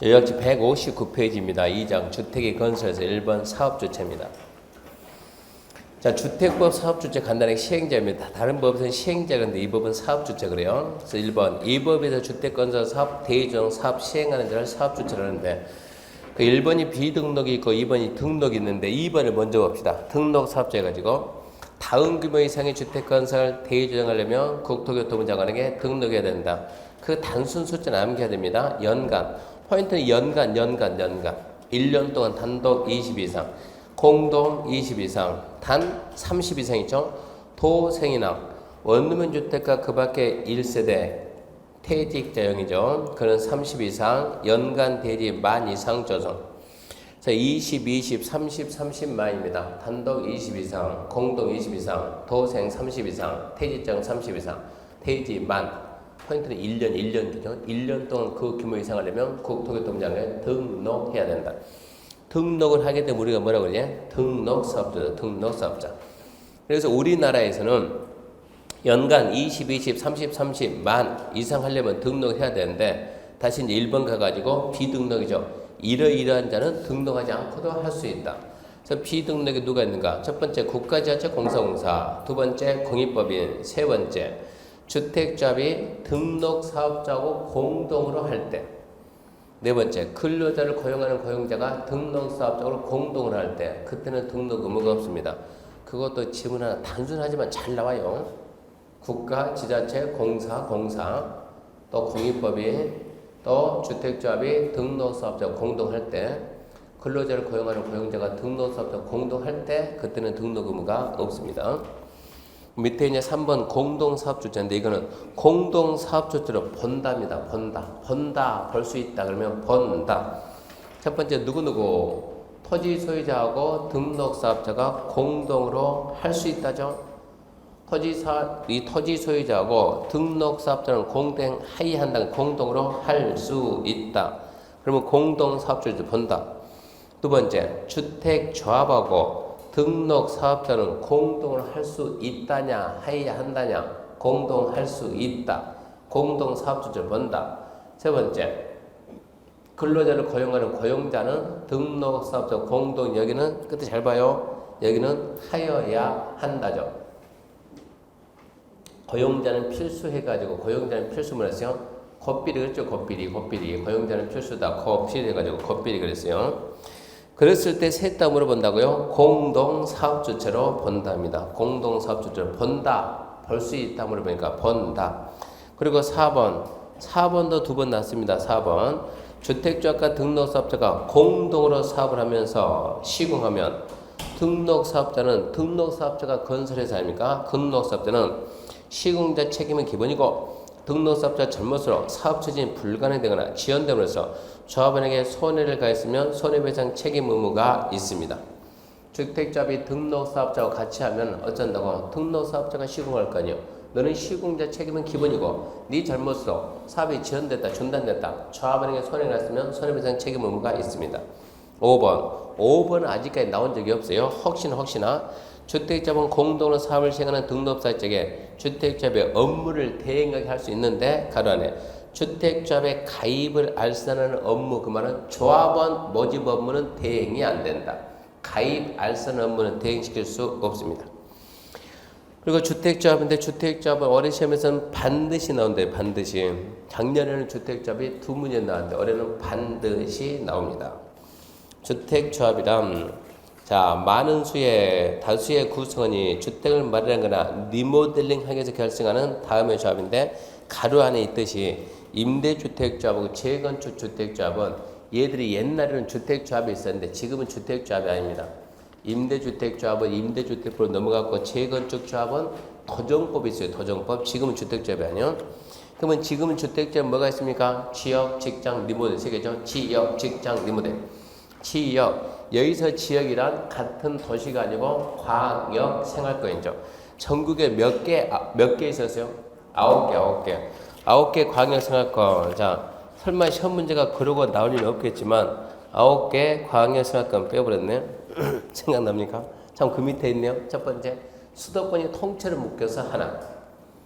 요약지 159페이지입니다. 2장 주택의 건설에서 1번 사업주체입니다. 자, 주택법 사업주체 간단하게 시행자입니다. 다른 법에서는 시행자인데 이 법은 사업주체 그래요. 그래서 1번 이 법에서 주택건설 사업 대의조정 사업 시행하는 자를 사업주체를 하는데 그 1번이 비등록이 있고 2번이 등록이 있는데 2번을 먼저 봅시다. 등록 사업자 해가지고 다음 규모 이상의 주택건설 대의조정하려면 국토교통부 장관에게 등록해야 된다. 그 단순 숫자는 암기해야 됩니다. 연간 포인트는 연간 1년 동안 단독 20 이상 공동 20 이상 단 30 이상 있죠. 도생이나 원룸형 주택과 그 밖에 1세대 퇴직자용이죠. 그는 30 이상 연간 대리 만 이상 조정. 자, 20, 20, 30, 30만입니다. 단독 20 이상, 공동 20 이상, 도생 30 이상, 퇴직자용 30 이상, 퇴직 만. 포인트는 1년이죠. 1년 동안 그 규모 이상 하려면 국토교통부장관에 등록해야 된다. 등록을 하게 되면 우리가 뭐라고 그러냐? 등록사업자. 그래서 우리나라에서는 연간 20, 20, 30, 30만 이상 하려면 등록해야 되는데 다시 이제 1번 가가지고 비등록이죠. 이러이러한 자는 등록하지 않고도 할 수 있다. 그래서 비등록이 누가 있는가? 첫 번째 국가지하철공사공사, 두 번째 공익법인, 세 번째 주택조합이 등록사업자하고 공동으로 할 때, 네 번째 근로자를 고용하는 고용자가 등록사업자로 공동을 할 때 그때는 등록 의무가 없습니다. 그것도 지문 하나 단순하지만 잘 나와요. 국가, 지자체, 공사, 또 공익법인, 또 주택조합이 등록사업자 공동할 때 근로자를 고용하는 고용자가 등록사업자 공동할 때 그때는 등록 의무가 없습니다. 밑에 이제 3번 공동사업주체인데 이거는 공동사업주체로 본다입니다. 본다. 볼 수 있다. 그러면 본다. 첫 번째 누구누구 토지 소유자하고 등록사업자가 공동으로 할 수 있다죠. 이 토지 소유자하고 등록사업자는 공동하의한다. 공동으로 할 수 있다. 그러면 공동사업주체를 본다. 두 번째 주택조합하고 등록사업자는 공동을 할 수 있다냐 하여야 한다냐 공동할 수 있다. 공동사업주체를 본다. 세 번째 근로자를 고용하는 고용자는 등록사업자 공동 여기는 끝에 잘 봐요. 여기는 하여야 한다죠. 고용자는 필수 해가지고 고용자는 필수 뭐랬어요? 곱비리 그랬죠. 곱비리 고용자는 필수다. 곱비리 해가지고 곱비리 그랬어요. 그랬을 때 셋 다 물어본다고요? 공동사업주체로 본답니다. 공동사업주체로 본다. 볼 수 있다 물어보니까 본다. 그리고 4번도 두 번 났습니다. 4번 주택조합과 등록사업자가 공동으로 사업을 하면서 시공하면 등록사업자가 건설회사 아닙니까? 등록사업자는 시공자 책임은 기본이고 등록사업자 잘못으로 사업 추진이 불가능되거나 지연됨으로써 조합원에게 손해를 가했으면 손해배상 책임 의무가 있습니다. 주택조합이 등록사업자와 같이 하면 어쩐다고? 등록사업자가 시공할 거 아니에요. 너는 시공자 책임은 기본이고 네 잘못으로 사업이 지연됐다 중단됐다 조합원에게 손해가 갔으면 손해배상 책임 의무가 있습니다. 5번 아직까지 나온 적이 없어요. 혹시나 주택조합은 공동으로 사업을 시행하는 등록사업자에게 주택조합의 업무를 대행하게 할 수 있는데 가로 안에 주택조합의 가입을 알선하는 업무 그 말은 조합원 모집 업무는 대행이 안 된다. 가입 알선 업무는 대행시킬 수 없습니다. 그리고 주택조합인데 주택조합은 올해 시험에서는 반드시 나온대요. 반드시. 작년에는 주택조합이 2문제 나왔는데 올해는 반드시 나옵니다. 주택조합이란 자, 많은 수의 다수의 구성원이 주택을 마련하거나 리모델링 하기 위해서 결성하는 다음의 조합인데 가로 안에 있듯이 임대주택조합하고 재건축주택조합은 얘들이 옛날에는 주택조합이 있었는데 지금은 주택조합이 아닙니다. 임대주택조합은 임대주택으로 넘어갔고 재건축조합은 토종법이 있어요. 토종법. 지금은 주택조합이 아니에요. 그러면 지금은 주택조합 뭐가 있습니까? 지역, 직장, 리모델 세 개죠. 지역, 직장, 리모델. 지역. 여기서 지역이란 같은 도시가 아니고 광역 생활권이죠. 전국에 몇 개 있었어요? 9개. 9개 광역 생활권. 자, 설마 시험 문제가 그러고 나올 일은 없겠지만 9개 광역 생활권 빼버렸네. 생각납니까? 참 그 밑에 있네요. 첫 번째, 수도권이 통째로 묶여서 하나.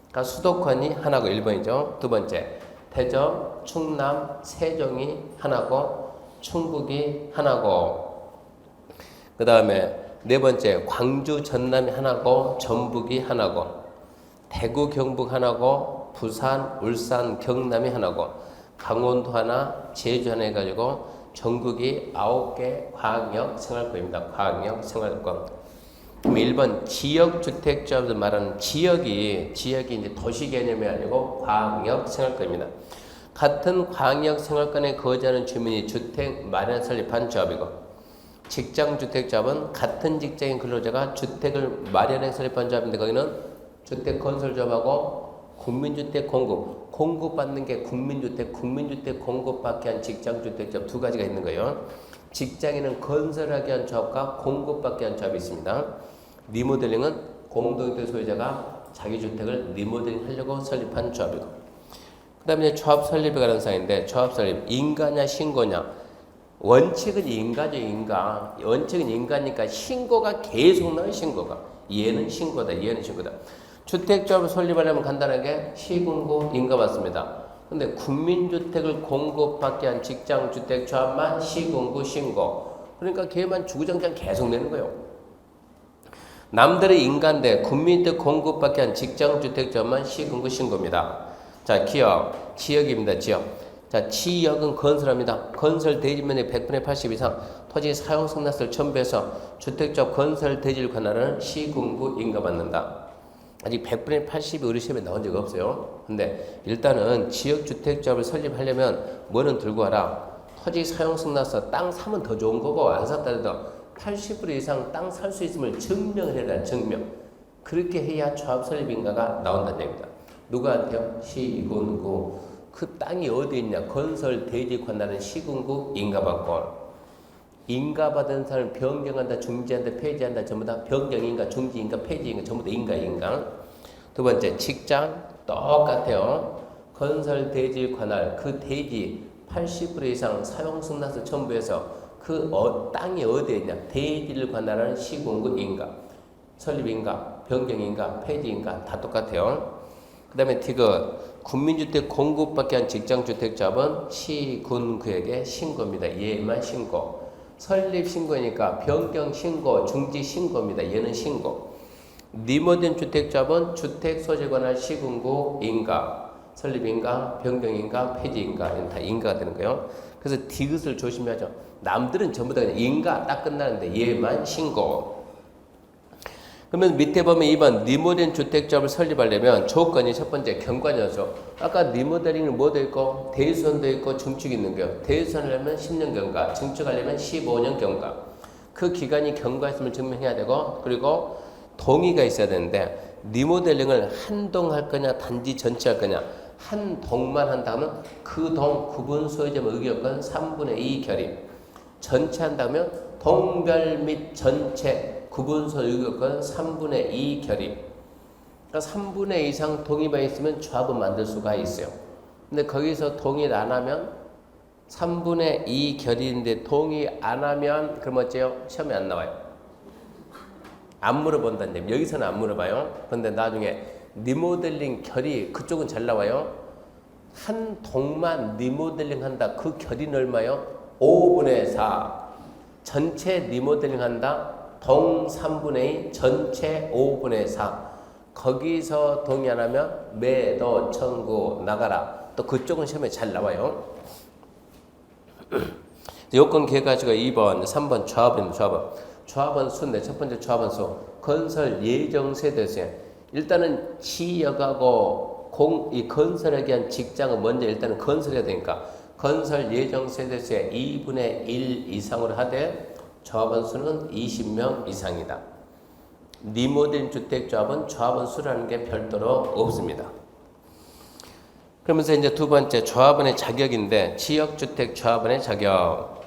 그러니까 수도권이 하나고 1번이죠. 두 번째, 대전, 충남, 세종이 하나고 충북이 하나고 그 다음에 네 번째 광주, 전남이 하나고 전북이 하나고 대구, 경북 하나고 부산, 울산, 경남이 하나고 강원도 하나, 제주 하나 해가지고 전국이 9개 광역생활권입니다. 광역생활권. 그럼 1번 지역주택조합에서 말하는 지역이 이제 도시 개념이 아니고 광역생활권입니다. 같은 광역생활권에 거주하는 주민이 주택 마련 설립한 조합이고 직장주택조합은 같은 직장인 근로자가 주택을 마련해 설립한 조합인데 거기는 주택건설조합하고 국민주택 공급받는 게 국민주택 공급받게 한 직장주택조합 두 가지가 있는 거예요. 직장인은 건설하게 한 조합과 공급받게 한 조합이 있습니다. 리모델링은 공동주택 소유자가 자기 주택을 리모델링 하려고 설립한 조합이고 그 다음에 조합 설립에 관한 사항인데 조합 설립 인가냐 신고냐 원칙은 인가죠. 인가 원칙은 인가니까 신고가 계속 나와요. 신고가 얘는 신고다 얘는 신고다. 주택조합을 설립하려면 간단하게 시군구 인가 받습니다. 근데 국민주택을 공급받게 한 직장주택조합만 시군구 신고 그러니까 걔만 주구장창 계속 내는 거예요. 남들의 인가인데 국민주택 공급받게 한 직장주택조합만 시군구 신고입니다. 자, 기업, 지역입니다. 지역. 자, 지역은 건설합니다. 건설 대지면의 100분의 80 이상 토지 사용성 낯을 첨부해서 주택조합 건설 대지를 관할하는 시군구 인가받는다. 아직 100분의 80이 우리 시험에 나온 적 없어요. 근데 일단은 지역주택조합을 설립하려면 뭐는 들고 와라. 토지 사용성 낯서 땅 사면 더 좋은 거고 안 샀다 해도 80% 이상 땅 살 수 있음을 증명을 해라. 증명. 그렇게 해야 조합 설립 인가가 나온다는 얘기입니다. 누구한테요? 시군구. 그 땅이 어디 있냐? 건설 대지 관할하는 시군구 인가받고 인가받은 사람을 변경한다, 중지한다, 폐지한다 전부 다 변경인가, 중지인가, 폐지인가 전부 다 인가. 두 번째 직장 똑같아요. 건설 대지 관할 그 대지 80% 이상 사용승 낯을 첨부해서 그 땅이 어디에 있냐? 대지를 관할하는 시군구 인가, 설립인가, 변경인가, 폐지인가 다 똑같아요. 그 다음에 디귿 국민주택 공급받게 한 직장주택조합은 시군구에게 신고입니다. 얘만 신고. 설립 신고니까 변경 신고, 중지 신고입니다. 얘는 신고. 리모델링 주택조합은 주택 소재 관할 시군구 인가, 설립인가, 변경인가, 폐지인가 이건 다 인가가 되는 거예요. 그래서 디귿을 조심해야죠. 남들은 전부 다 그냥 인가 딱 끝나는데 얘만 신고. 그러면 밑에 보면 2번 리모델링 주택조합을 설립하려면 조건이 첫 번째 경과연수. 아까 리모델링은 뭐도 있고 대수선도 있고 증축이 있는 거예요. 대수선을 하려면 10년 경과, 증축하려면 15년 경과. 그 기간이 경과했음을 증명해야 되고 그리고 동의가 있어야 되는데 리모델링을 한 동 할 거냐 단지 전체 할 거냐 한 동만 한다면 그 동 구분 소유자의 의결권 3분의 2 결의. 전체 한다면 동별 및 전체 구분 소유권 3분의 2 결의. 그러니까 3분의 2 이상 동의만 있으면 조합을 만들 수가 있어요. 근데 거기서 동의를 안 하면 3분의 2 결의인데 동의 안 하면 그럼 어째요? 시험에 안 나와요. 안 물어본다는 얘기. 여기서는 안 물어봐요. 그런데 나중에 리모델링 결의 그쪽은 잘 나와요. 한 동만 리모델링 한다. 그 결의는 얼마요? 5분의 4. 전체 리모델링 한다. 동 3분의 2, 전체 5분의 4. 거기서 동의 안 하면 매도 청구 나가라. 또 그쪽은 시험에 잘 나와요. 요건 기억하시고 2번, 3번 조합입니다. 조합은 수인데 첫 번째 조합은 수. 건설 예정 세대세. 일단은 지역하고 이 건설하기 위한 직장은 먼저 일단은 건설해야 되니까 건설 예정 세대수의 2분의 1 이상으로 하되 조합원 수는 20명 이상이다. 리모델링 주택조합은 조합원 수라는 게 별도로 없습니다. 그러면서 이제 두 번째 조합원의 자격인데 지역주택조합원의 자격.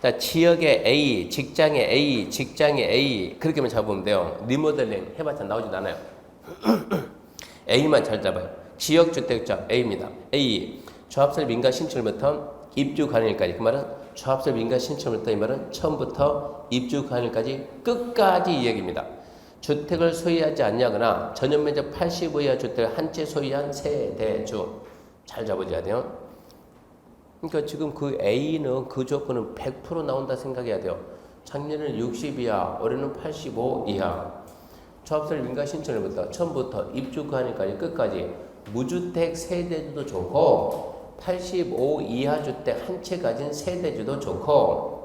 자, 지역의 A, 직장의 A, 직장의 A 그렇게만 잡으면 돼요. 리모델링 해봤자 나오지도 않아요. A만 잘 잡아요. 지역주택조합 A입니다. A 조합설립 인가 신청일부터 입주 가능일까지. 그 말은 조합설립 인가 신청일부터 이 말은 처음부터 입주 가능일까지 끝까지 이 얘기입니다. 주택을 소유하지 않냐거나 전용면적 85 이하 주택을 한 채 소유한 세대주 잘 잡아줘야 돼요. 그러니까 지금 그 A는 그 조건은 100% 나온다 생각해야 돼요. 작년에는 60 이하, 올해는 85 이하. 조합설 민가 신청일부터 처음부터 입주하니까 끝까지 무주택 세대주도 좋고 85 이하 주택 한 채 가진 세대주도 좋고.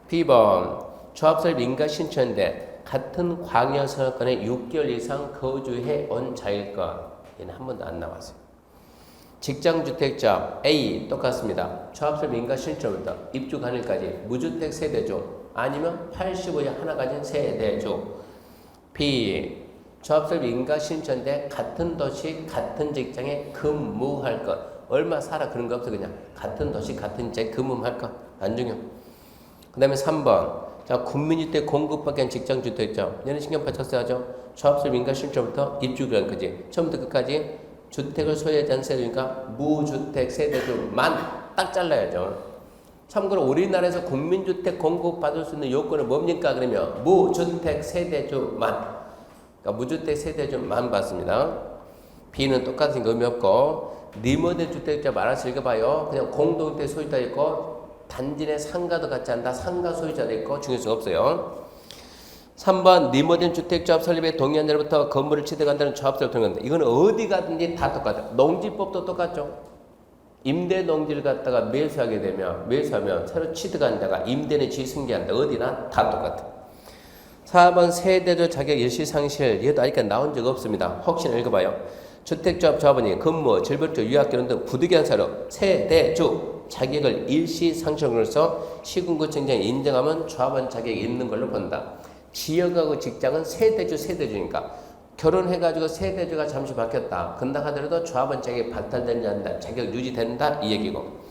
B번 조합설 민가 신청인데 같은 광역선거권에 6개월 이상 거주해 온 자일 것. 얘는 한 번도 안 나왔어요. 직장주택자 A 똑같습니다. 조합설 민가 신청부터 입주 간일까지 무주택 세대주 아니면 85에 하나 가진 세대주. B 조합설 민가 신청인데 같은 도시 같은 직장에 근무할 것. 얼마 살아 그런 거 없어. 그냥 같은 도시 같은 직장에 근무할 것. 안 중요. 그 다음에 3번 자, 국민주택 공급받기 위한 직장주택자. 얘는 신경 바짝 써야죠. 조합설 민가 신청부터 입주 간까지 처음부터 끝까지 주택을 소유하지 않은 세대니까 무주택 세대주만 딱 잘라야죠. 참고로 우리나라에서 국민주택 공급받을 수 있는 요건은 뭡니까? 그러면 무주택 세대주만. 그러니까 무주택 세대주만 받습니다. B는 똑같은 거 의미 없고 리모델 주택자 말아서 읽어봐요. 그냥 공동주택 소유자 있고 단지 내 상가도 같지 않다. 상가 소유자도 있고 중요성 없어요. 3번 리모델 주택조합 설립에 동의한 자로부터 건물을 취득한다는 조합설을 통한다. 이건 어디 가든지 다 똑같아요. 농지법도 똑같죠. 임대 농지를 갖다가 매수하면 새로 취득한 자가 임대인의 지위 승계한다. 어디나 다 똑같아요. 4번 세대주 자격 일시상실. 얘도 아직까지 나온 적 없습니다. 혹시나 읽어봐요. 주택조합 조합원이 근무, 질병조, 유학결혼 등 부득이한 사로 세대주 자격을 일시상실로서 시군구청장이 인정하면 조합원 자격이 있는 걸로 본다. 지역하고 직장은 세대주니까 결혼해가지고 세대주가 잠시 바뀌었다. 근다 하더라도 조합원 자격이 박탈되지 않는다. 자격 유지된다. 이 얘기고.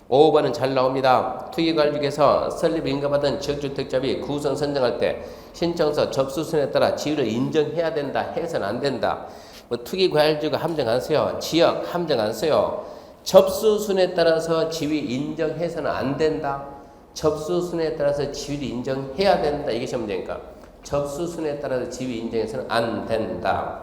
5번은 잘 나옵니다. 투기관리국에서 설립 인가받은 지역주택자비 구성 선정할 때 신청서 접수순에 따라 지위를 인정해야 된다. 해서는 안 된다. 뭐 투기관리국가 함정 안 써요. 지역 함정 안 써요. 접수순에 따라서 지위 인정해서는 안 된다. 접수순에 따라서 지위를 인정해야 된다. 이게 시험 문제니까. 접수순에 따라서 지위 인정해서는 안 된다.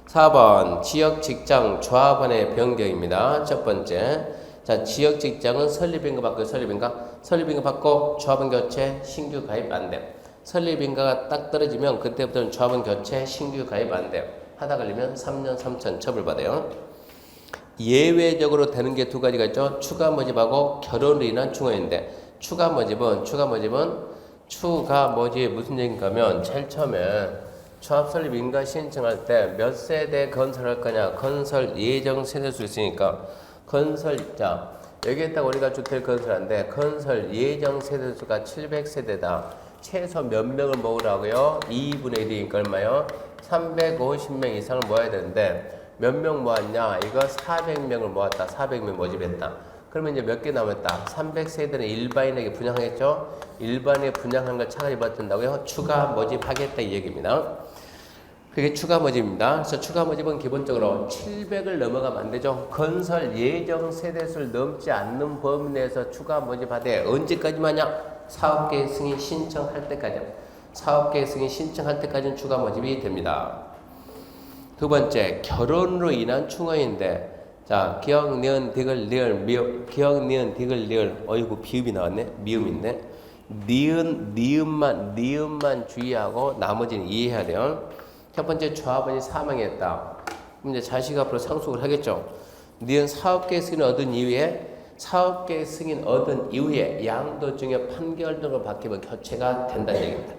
4번 지역 직장 조합원의 변경입니다. 첫 번째. 자, 지역 직장은 설립인가 받고 설립인가 받고 조합원 교체 신규 가입 안 돼. 설립인가가 딱 떨어지면 그때부터는 조합원 교체 신규 가입 안 돼. 하다 걸리면 3년 3천 처벌받아요. 예외적으로 되는 게 두 가지가 있죠. 추가 모집하고 결혼으로 인한 충원인데 추가 모집은 무슨 얘기인가 하면 제일 처음에 조합 설립 인가 신청할 때 몇 세대 건설할 거냐 건설 예정 세대수 있으니까 건설자 여기에다가 우리가 주택 건설하는데 건설 예정 세대수가 700세대다. 최소 몇 명을 모으라고요? 2분의 1이니까 얼마요? 350명 이상을 모아야 되는데 몇 명 모았냐? 이거 400명을 모았다. 400명 모집했다. 그러면 이제 몇 개 남았다? 300세대는 일반인에게 분양하겠죠? 일반인에게 분양한 걸 차라리 받는다고요? 추가 모집하겠다 이 얘기입니다. 그게 추가 모집입니다. 그래서 추가 모집은 기본적으로 700을 넘어가면 안 되죠. 건설 예정 세대수를 넘지 않는 범위 내에서 추가 모집하되 언제까지만요? 사업계획 승인 신청할 때까지. 사업계획 승인 신청할 때까지는 추가 모집이 됩니다. 두 번째, 결혼으로 인한 충원인데, 자, 기억, 니은, 디귿, 리을, 기억, 니은, 디귿, 리을, 어이구, 비읍이 나왔네? 미음인데. 니은만 주의하고 나머지는 이해해야 돼요. 첫 번째, 조합원이 사망했다. 그럼 이제 자식 앞으로 상속을 하겠죠. 니은 사업계획 승인 얻은 이후에 양도 중에 판결 등을 바뀌면 교체가 된다는 얘기입니다.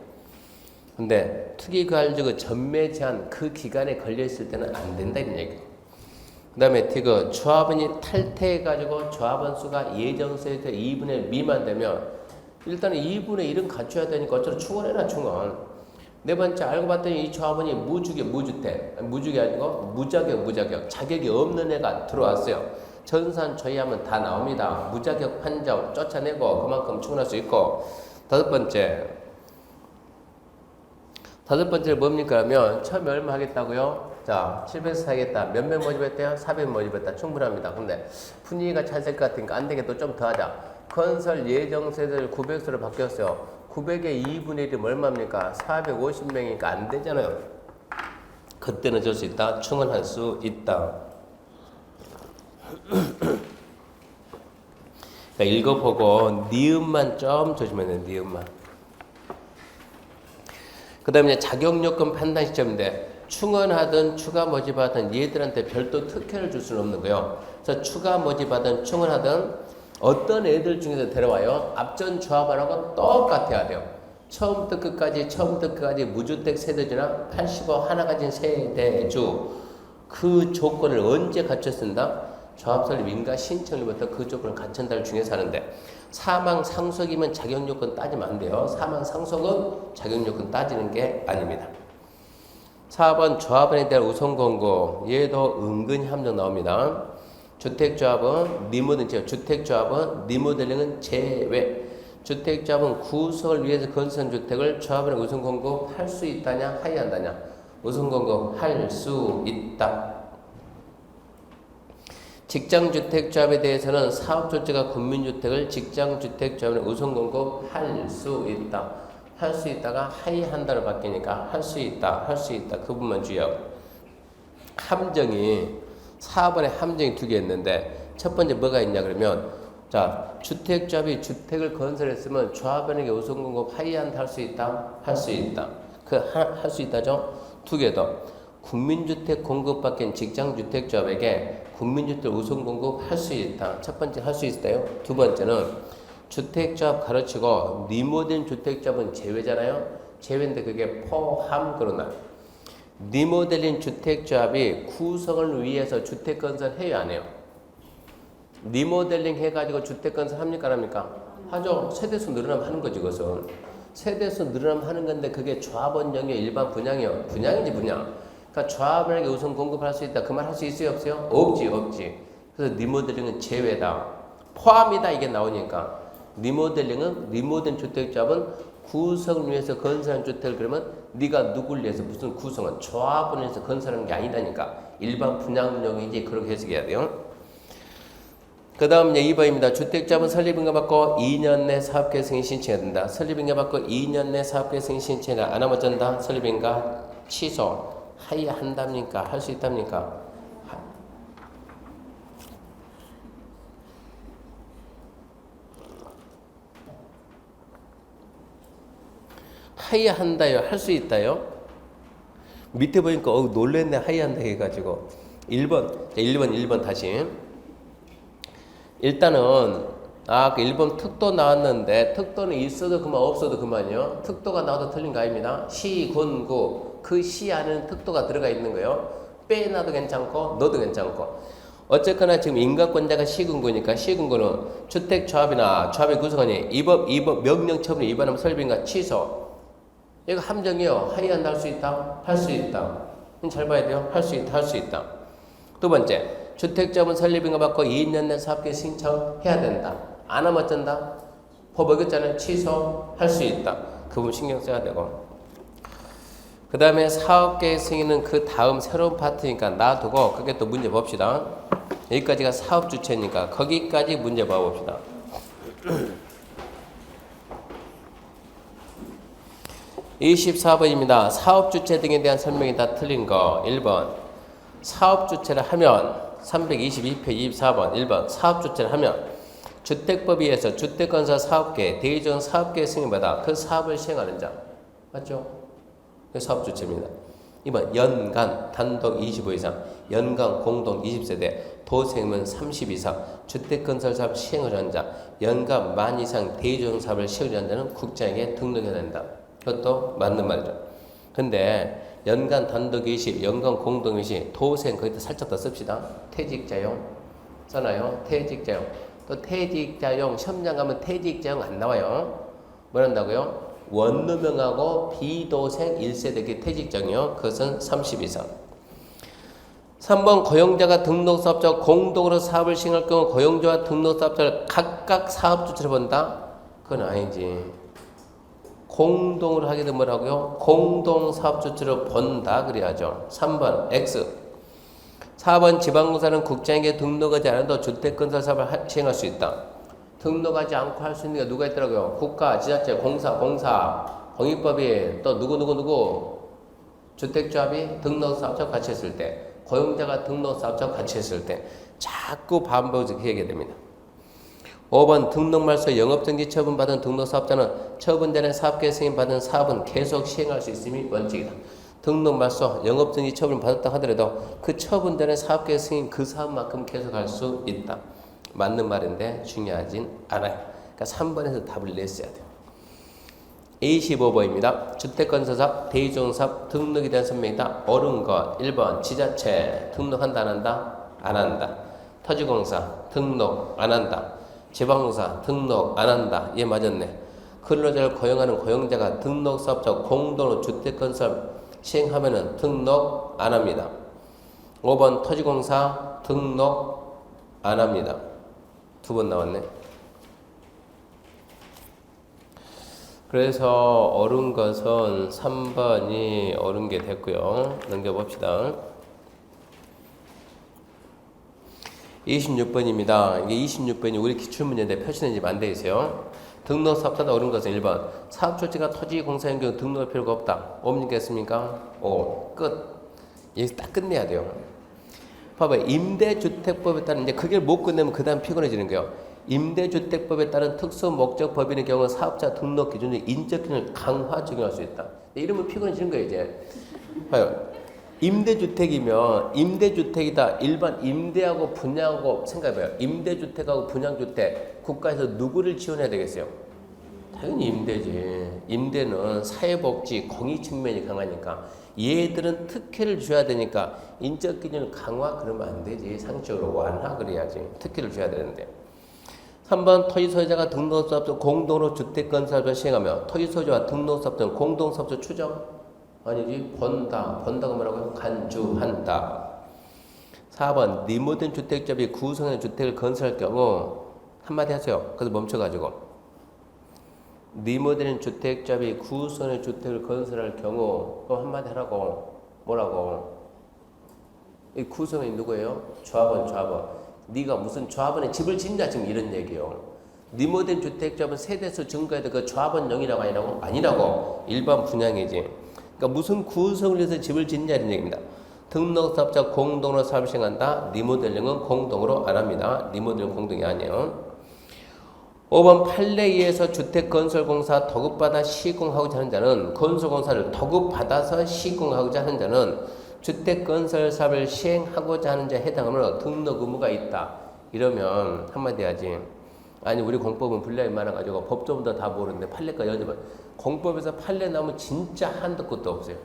근데 투기관리적으로 전매 제한 그 기간에 걸려있을 때는 안 된다 이런 얘기예요. 그 다음에 디귿 조합원이 탈퇴해가지고 조합원 수가 예정세에서 2분의 1 미만 되면 일단은 2분의 1은 갖춰야 되니까 어쩌면 충원해라 충원. 네 번째 알고 봤더니 이 조합원이 무주택이 아니고 무자격 자격이 없는 애가 들어왔어요. 전산 조회하면 다 나옵니다. 무자격 판정 쫓아내고 그만큼 충원할 수 있고. 다섯 번째는 뭡니까? 그러면 처음에 얼마 하겠다고요? 자, 700서 하겠다. 몇 명 모집했대요? 400 모집했다. 충분합니다. 근데 분위기가 잘 될 것 같으니까 안 되게 또 좀 더 하자. 건설 예정 세대를 900서로 바뀌었어요. 900의 2분의 1이면 얼마입니까? 450명이니까 안 되잖아요. 그때는 줄 수 있다. 충원할 수 있다. 읽어보고 니은만 좀 조심해야 돼요. 니은만. 그 다음에 자격요건 판단 시점인데 충원하든 추가 모집하든 얘들한테 별도 특혜를 줄 수는 없는 거예요. 그래서 추가 모집하든 충원하든 어떤 애들 중에서 데려와요. 앞전 조합하고 똑같아야 돼요. 처음부터 끝까지 무주택 세대주나 85 하나 가진 세대주 그 조건을 언제 갖췄습니다. 조합 설립 인가 신청일부터 그 조건을 갖춘다를 중에서 하는데 사망 상속이면 자격요건 따지면 안 돼요. 사망 상속은 자격요건 따지는 게 아닙니다. 4번 조합원에 대한 우선 권고 얘도 은근히 함정 나옵니다. 주택조합은 리모델링은 제외. 주택조합은 구성을 위해서 건설한 주택을 조합원의 우선 권고할 수 있다냐 하이한다냐. 우선 권고할 수 있다. 직장주택조합에 대해서는 사업조치가 군민주택을 직장주택조합에 우선 권고할 수 있다. 할 수 있다가 하이한다로 바뀌니까 할 수 있다. 그 부분만 주의하고. 함정이 4번에 함정이 2개 있는데 첫 번째 뭐가 있냐 그러면 자 주택조합이 주택을 건설했으면 조합원에게 우선 권고 하이한다 할 수 있다. 할 수 있다. 할 수 있다죠. 2개 더. 국민주택 공급받긴 직장주택조합에게 국민주택 우선 공급할 수 있다. 첫 번째 할 수 있어요. 두 번째는 주택조합 가르치고 리모델링 주택조합은 제외잖아요. 제외인데 그게 포함 그러나 리모델링 주택조합이 구성을 위해서 주택건설 해요 안 해요? 리모델링 해가지고 주택건설 합니까 안 합니까? 하죠. 세대수 늘어나면 하는 거지 그것은. 세대수 늘어나면 하는 건데 그게 조합원 영역 일반 분양이요. 분양이지 분양. 그러니까 조합원에게 우선 공급할 수 있다. 그 말 할 수 있어요 없어요? 없지. 그래서 리모델링은 제외다. 포함이다 이게 나오니까. 리모델링 주택조합은 구성을 위해서 건설한 주택을 그러면 네가 누굴 위해서 무슨 구성은 조합을 위해서 건설하는 게 아니다니까. 일반 분양용이지 그렇게 해석해야 돼요. 그 다음 2번입니다. 주택조합은 설립인가 받고 2년 내 사업계획 승인 신청해야 된다. 설립인가 받고 2년 내 사업계획 승인 신청해야 안 하면 어쩐다? 설립인가 취소. 하이한답니까? 할 수 있답니까? 하이한다요? 할 수 있다요? 밑에 보니까 놀랬네 하이한다 해가지고 1번 다시 일단은 그 1번 특도 나왔는데 특도는 있어도 그만 없어도 그만이요. 특도가 나와도 틀린 거 아닙니다. 시, 군, 구 그 시 안에는 특도가 들어가 있는 거예요. 빼놔도 괜찮고 넣어도 괜찮고 어쨌거나 지금 인가권자가 시군구니까 시군구는 주택조합이나 조합의 구성원이 이법 명령처분 위반하면 설립인가 취소. 이거 함정이요. 하이한다 할 수 있다? 할 수 있다. 잘 봐야 돼요. 할 수 있다. 두 번째 주택조합은 설립인가 받고 2년 내 사업계획 신청해야 된다. 안 하면 어쩐다? 법 어겼잖아요. 취소할 수 있다. 그 부분 신경 써야 되고 그 다음에 사업계획 승인은 그 다음 새로운 파트니까 놔두고 그게 또 문제 봅시다. 여기까지가 사업주체니까 거기까지 문제 봐봅시다. 24번입니다. 사업주체 등에 대한 설명이 다 틀린 거 1번 사업주체를 하면 322표 24번 1번 사업주체를 하면 주택법에 의해서 주택건설 사업계 대의적 사업계 승인받아 그 사업을 시행하는 자 맞죠? 사업주체입니다. 2번 연간 단독 25 이상 연간 공동 20세대 도생이면 30 이상 주택건설 사업 시행을 한 자 연간 만 이상 대의적 사업을 시행을 한 자는 국장에게 등록해야 된다. 그것도 맞는 말이죠. 근데 연간 단독 20, 연간 공동 20, 도생 거기다 살짝 더 씁시다. 퇴직자용 써놔요. 퇴직자용. 또 퇴직자용 시험장 가면 퇴직자용 안 나와요. 뭐 한다고요? 원룸형하고 비도생 1세대 퇴직자용이요. 그것은 30 이상. 3번 고용자가 등록사업자 공동으로 사업을 시행할 경우 고용자와 등록사업자를 각각 사업주체로 본다? 그건 아니지. 공동으로 하게 되면 뭐라고요? 공동사업주체로 본다 그래야죠. 3번 X 4번 지방공사는 국장에게 등록하지 않아도 주택건설 사업을 시행할 수 있다. 등록하지 않고 할 수 있는 게 누가 있더라고요? 국가, 지자체, 공사, 공익법이 또 누구 주택조합이 등록사업자 같이 했을 때 고용자가 등록사업자 같이 했을 때 자꾸 반복해서 얘기해야 됩니다. 5번 등록 말소 영업정지 처분받은 등록사업자는 처분 전에 사업계획 승인받은 사업은 계속 시행할 수 있음이 원칙이다. 등록 말소 영업정지 처분을 받았다 하더라도 그 처분 전에 사업계획 승인 그 사업만큼 계속할 수 있다. 맞는 말인데 중요하진 않아요. 그러니까 3번에서 답을 냈어야 돼요. 25번입니다. 주택건설사업, 대리조정사업 등록에 대한 설명이다. 옳은 것 1번 지자체 등록한다 안 한다? 안 한다. 토지공사 등록 안 한다. 지방공사 등록 안 한다. 얘 맞았네. 근로자를 고용하는 고용자가 등록사업자 공동으로 주택건설 시행하면은 등록 안 합니다. 5번 토지공사 등록 안 합니다. 2번 나왔네. 그래서 옳은 것은 3번이 옳은 게 됐고요. 넘겨봅시다. 26번입니다. 이게 26번이 우리 기출문제인데 표시는 지금 안 돼 있어요. 등록사업자다 옳은 것은 1번. 사업조치가 토지공사인 경우 등록할 필요가 없다. 없겠습니까? 오, 끝. 여기서 딱 끝내야 돼요. 봐봐요. 임대주택법에 따른 이제 그게 못 끝내면 그 다음 피곤해지는 거예요. 임대주택법에 따른 특수목적법인의 경우 사업자 등록 기준의 인적 기준을 강화 적용할 수 있다. 이러면 피곤해지는 거예요, 이제. 봐요. 임대주택이면 임대주택이다. 일반 임대하고 분양하고 생각해봐요. 임대주택하고 분양주택 국가에서 누구를 지원해야 되겠어요? 당연히 임대지. 임대는 사회복지 공익 측면이 강하니까 얘들은 특혜를 줘야 되니까 인적 기준을 강화 그러면 안 되지. 상식적으로 완화 그래야지. 특혜를 줘야 되는데. 3번 토지 소유자가 등록사업자 공동으로 주택건설을 시행하며 토지 소유자와 등록사업자는 공동사업자 추정? 아니지. 번다고 뭐라고요? 간주한다. 4번 리모델링 주택자비 구성의 주택을 건설할 경우 한마디 하세요. 그래서 멈춰가지고 리모델링 주택자비 구성의 주택을 건설할 경우 그럼 한마디 하라고. 뭐라고? 이 구성이 누구예요? 조합원. 네가 무슨 조합원에 집을 짓냐 지금 이런 얘기예요. 리모델링 주택자분 세대수 증가해도 그 조합원용이라고 아니라고? 아니라고. 일반 분양이지. 그러니까 무슨 구성을 해서 집을 짓냐 이런 얘기입니다. 등록사업자 공동으로 사업을 시행한다. 리모델링은 공동으로 안 합니다. 리모델링 공동이 아니에요. 5번 판례에 의해서 주택건설공사 도급받아 시공하고자 하는 자는 건설공사를 도급받아서 시공하고자 하는 자는 주택건설 사업을 시행하고자 하는 자에 해당하므로 등록 의무가 있다. 이러면 한마디 하지. 아니 우리 공법은 분량이 많아가지고 법조문도 다 모르는데 판례까지 여쭤봐. 공법에서 판례 나오면 진짜 한도 끝도 없어요.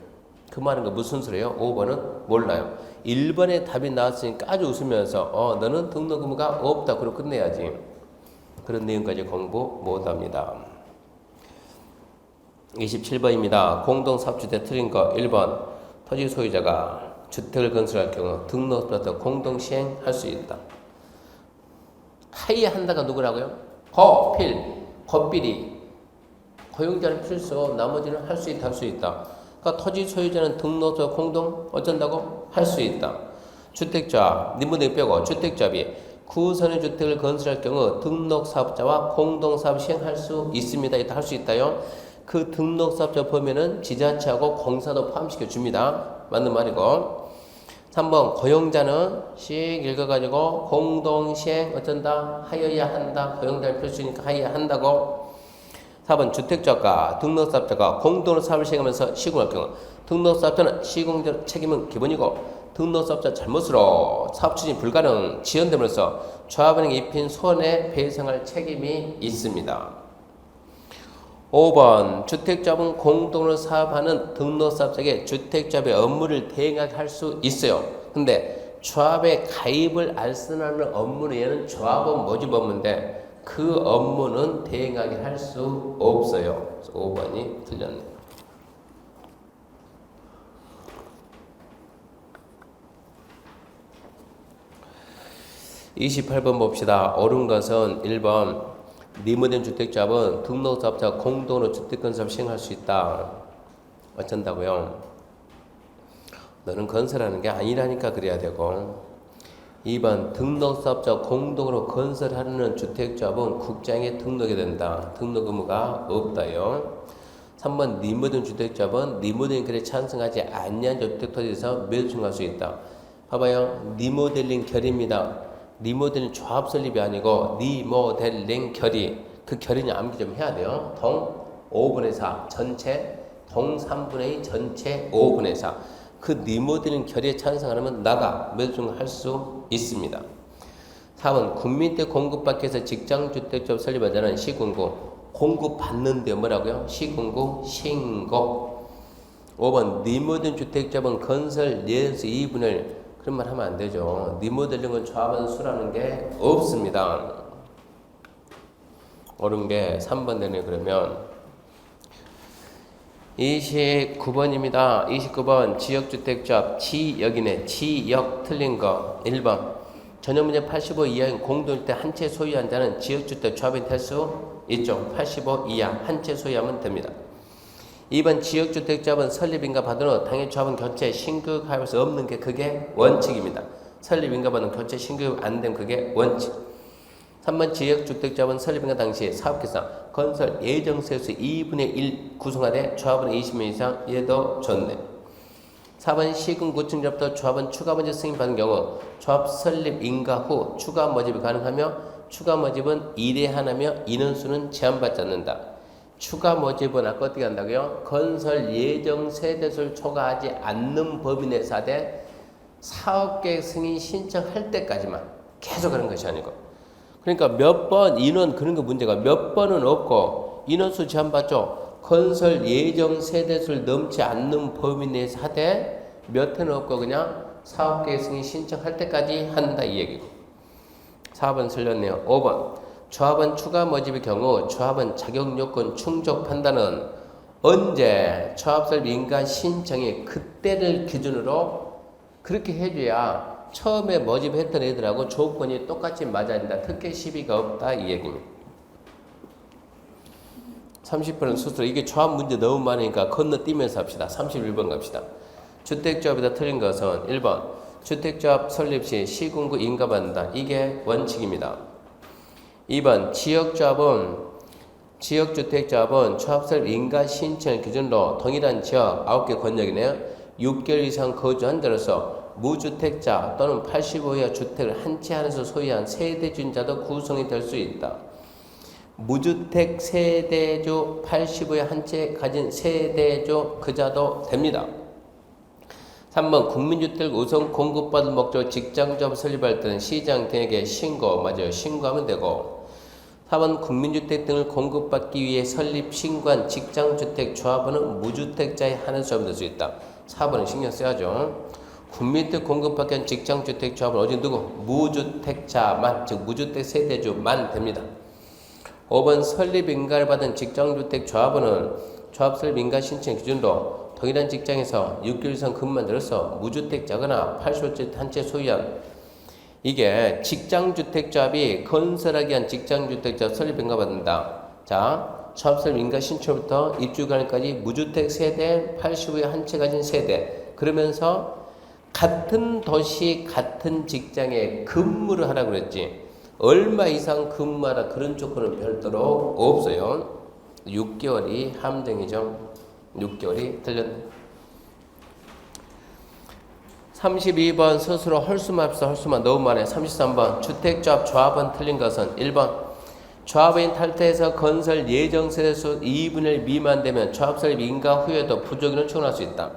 그 말은 무슨 소리예요? 5번은 몰라요. 1번에 답이 나왔으니까 아주 웃으면서 너는 등록 의무가 없다. 그러고 끝내야지. 그런 내용까지 공부 못합니다. 27번입니다. 공동사업주택 틀린 거 1번. 토지 소유자가 주택을 건설할 경우 등록부터 공동 시행할 수 있다. 하이한다가 누구라고요? 고필이. 고용자는 필수, 나머지는 할 수 있다, 할 수 있다. 그러니까 토지 소유자는 등록부터 공동 어쩐다고? 할 수 있다. 주택자, 니모델 빼고 주택자비. 구선의 주택을 건설할 경우 등록사업자와 공동사업 시행할 수 있습니다. 이따 할 수 있다요. 그 등록사업자 범위는 지자체하고 공사도 포함시켜 줍니다. 맞는 말이고. 3번 고용자는 씩 읽어가지고 공동시행 어쩐다? 하여야 한다. 고용자는 필수니까 하여야 한다고. 4번 주택자가 등록사업자가 공동으로 사업을 시행하면서 시공할 경우 등록사업자는 시공 책임은 기본이고 등록사업자 잘못으로 사업 추진 불가능 지연됨으로써 조합원에게 입힌 손해 배상할 책임이 있습니다. 5번 주택자분 공동으로 사업하는 등록사업자에게 주택자의 업무를 대행하게 할 수 있어요. 근데 조합에 가입을 알선하는 업무는 얘는 조합원 모집 업무인데 그 업무는 대행하게 할 수 없어요. 그래서 5번이 틀렸네요. 28번 봅시다. 옳은 것은 1번 리모델링 주택자분 등록사업자 공동으로 주택건설 시행할 수 있다. 어쩐다고요? 너는 건설하는 게 아니라니까 그래야 되고. 2번 등록사업자 공동으로 건설하는 주택자분 국장에 등록이 된다. 등록 의무가 없다요. 3번 리모델링 주택자분 리모델링 결에 찬성하지 않는 주택토지에서 매수 청구할 수 있다. 봐봐요. 리모델링 결입니다. 리모델링 조합 설립이 아니고 리모델링 결의. 그 결의는 암기 좀 해야 돼요. 동 5분의 4 전체 동 3분의 2 전체 5분의 4. 그 리모델링 결의에 찬성하면 나가 매수할 수 있습니다. 4번 국민대 공급받기 위해서 직장주택조합 설립하자는 시군구 공급받는데 뭐라고요? 시군구 신고. 5번 리모델링 주택조합은 건설 예수 2분의 그런 말 하면 안 되죠. 리모델링은 조합원 수라는 게 없습니다. 옳은 게 3번 되네. 그러면 29번입니다. 29번 지역주택조합 지역이네. 지역 틀린 거 1번 전형문제 85 이하인 공동일 때 한 채 소유한 자는 지역주택조합이 될 수 있죠. 85 이하 한 채 소유하면 됩니다. 2번 지역주택조합은 설립인가 받은 후 당해 조합은 교체 신규 가입할 수 없는 게 그게 원칙입니다. 설립인가 받은 교체 신규 안 되면 그게 원칙. 3번 지역주택조합은 설립인가 당시 사업계산 건설 예정세수 2분의 1 구성하되 조합은 20명 이상 얘도 좋네. 4번 시군구청조합도 조합은 추가 모집 승인받은 경우 조합 설립 인가 후 추가 모집이 가능하며 추가 모집은 1회 하나며 인원수는 제한받지 않는다. 추가 모집은 아까 어떻게 한다고요? 건설 예정 세대수를 초과하지 않는 법인의 사대 사업계획 승인 신청할 때까지만 계속 그런 것이 아니고 그러니까 몇 번 인원 그런 거 문제가 몇 번은 없고 인원수 제한받죠. 건설 예정 세대수를 넘지 않는 법인의 사대 몇 회는 없고 그냥 사업계획 승인 신청할 때까지 한다 이 얘기고. 4번 틀렸네요. 5번 조합원 추가 모집의 경우 조합원 자격요건 충족 판단은 언제 조합설립 인가 신청이 그때를 기준으로 그렇게 해줘야 처음에 모집했던 애들하고 조건이 똑같이 맞아야 된다. 특혜 시비가 없다 이 얘기입니다. 30번은 스스로 이게 조합 문제 너무 많으니까 건너뛰면서 합시다. 31번 갑시다. 주택조합에다 틀린 것은 1번 주택조합 설립 시 시군구 인가받는다. 이게 원칙입니다. 2번 지역주택조합은 조합설립 인가 신청을 기준으로 동일한 지역 9개 권역이네요. 6개월 이상 거주한 자로서 무주택자 또는 85 이하 주택을 한 채 안에서 소유한 세대주인자도 구성이 될 수 있다. 무주택 세대주 85에 한 채 가진 세대주 그자도 됩니다. 3번 국민주택 우선 공급받을 목적으로 직장조합 설립할 때는 시장 등에게 신고 맞아요. 신고하면 되고 4번 국민주택 등을 공급받기 위해 설립 신고한 직장주택 조합원은 무주택자에 한해서 조합이 될 수 있다. 4번은 신경 써야죠. 국민주택 공급받기 위한 직장주택 조합은 오직 누구? 무주택자만 즉 무주택 세대주만 됩니다. 5번 설립 인가를 받은 직장주택 조합원은 조합 설립 인가 신청 기준으로 동일한 직장에서 6개월 이상 근무만 들어서 무주택자거나 85세 한 채 소유한 이게 직장주택조합이 건설하기 위한 직장주택조합 설립 인가 받는다. 자, 조합 설립 인가 신청부터 입주기간까지 무주택 세대 85에 한 채 가진 세대 그러면서 같은 도시 같은 직장에 근무를 하라고 그랬지. 얼마 이상 근무하라 그런 조건은 별도로 없어요. 6개월이 함정이죠. 6개월이 틀렸네. 32번 스스로 헐수맙사 헐수만 너무 많아요. 33번 주택조합 조합원 틀린 것은 1번 조합인 탈퇴해서 건설 예정 세대수 2분의 1 미만 되면 조합 설립 인가 후에도 부족인을 충원할 수 있다.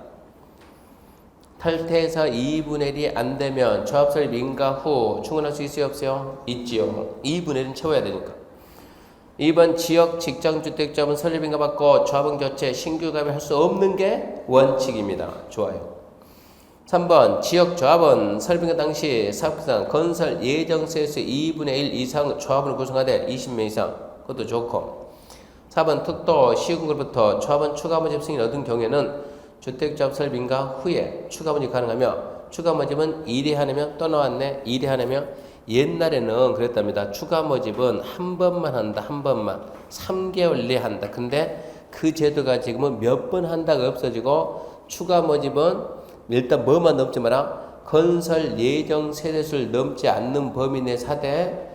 탈퇴해서 2분의 1이 안 되면 조합 설립 인가 후 충원할 수 있어요 없어요? 있지요. 2분의 1은 채워야 되니까. 2번 지역 직장주택조합은 설립인가 받고 조합원 교체 신규 가입을 할 수 없는 게 원칙입니다. 좋아요. 3번 지역조합은 설립인가 당시 사업계산 건설 예정세수 2분의 1 이상 조합원을 구성하되 20명 이상 그것도 좋고 4번 특도 시군으로부터 조합원 추가 모집 승인을 얻은 경우에는 주택조합 설립인가 후에 추가 모집이 가능하며 추가 모집은 1회 하나며 또 나왔네 1회 하나며 옛날에는 그랬답니다. 추가 모집은 한 번만 한다. 한 번만. 3개월 내에 한다. 근데 그 제도가 지금은 몇 번 한다가 없어지고 추가 모집은 일단 뭐만 넘지 마라. 건설 예정 세대수를 넘지 않는 범위 내 사대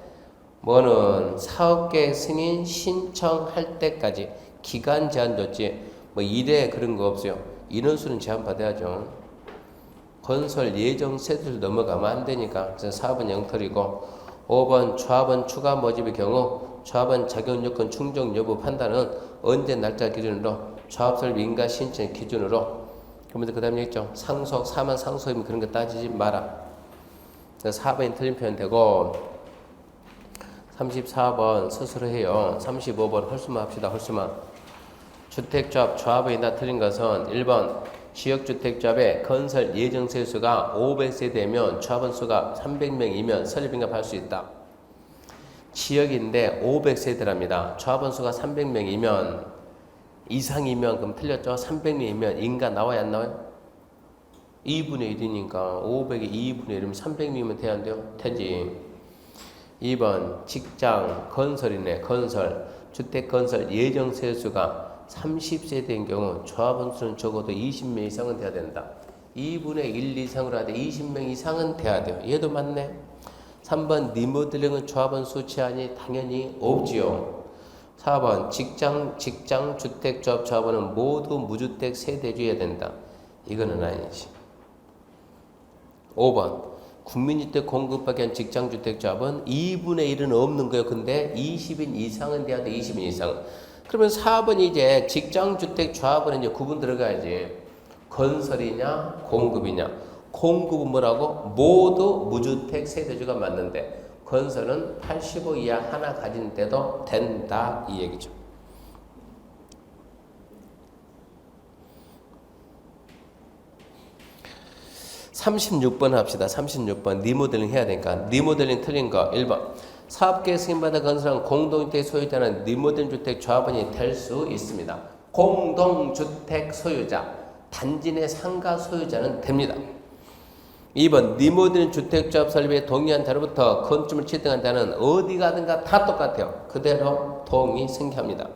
뭐는 사업계획 승인 신청할 때까지 기간 제한 줬지. 뭐 1회 그런 거 없어요. 인원수는 제한 받아야죠. 건설 예정 세대를 넘어가면 안 되니까. 그래서 4번 영털이고 5번 조합원 추가 모집의 경우 조합원 자격 요건 충족 여부 판단은 언제 날짜 기준으로 조합 설립 인가 신청 기준으로. 그러면 그 다음 얘기죠. 상속, 사만 상속이면 그런 거 따지지 마라. 그래서 4번이 틀린 표현 되고 34번 스스로 해요. 35번 헐수만 합시다. 헐수만. 주택조합 조합원이 다 틀린 것은 1번 지역주택조합의 건설 예정 세수가 500세대면 조합원 수가 300명이면 설립인가할 수 있다. 지역인데 500세대랍니다. 조합원 수가 300명이면 이상이면 그럼 틀렸죠. 300명이면 인가 나와야 안 나와요? 2분의 1이니까 500이 2분의 1이면 300명이면 돼야 안 돼요? 되지. 2번 직장 건설이네. 건설 주택건설 예정 세수가 30세대인 경우 조합원 수는 적어도 20명 이상은 돼야 된다. 2분의 1 이상으로 하되 20명 이상은 돼야 돼요. 얘도 맞네. 3번 리모델링은 조합원 수 제한이 당연히 없지요. 4번 직장 주택조합 조합원은 모두 무주택 세대주여야 된다. 이거는 아니지. 5번 국민주택 공급받기 위한 직장주택조합은 2분의 1은 없는 거예요. 근데 20인 이상은 돼야 돼. 20인 이상은. 그러면 4번이 이제 직장주택조합은 이제 구분 들어가야지. 건설이냐 공급이냐. 공급은 뭐라고? 모두 무주택 세대주가 맞는데 건설은 85 이하 하나 가진 때도 된다 이 얘기죠. (36번) 합시다. 36번 리모델링 해야 되니까 리모델링 틀린 거 1번 사업계획 승인받아 건설한 공동주택 소유자는 리모델링 주택 조합원이 될 수 있습니다. 공동주택 소유자 단지 내 상가 소유자는 됩니다. 2번 리모델링 주택조합 설립에 동의한 자로부터 건축물 취득한 자는 어디 가든가 다 똑같아요. 그대로 동의 승계합니다.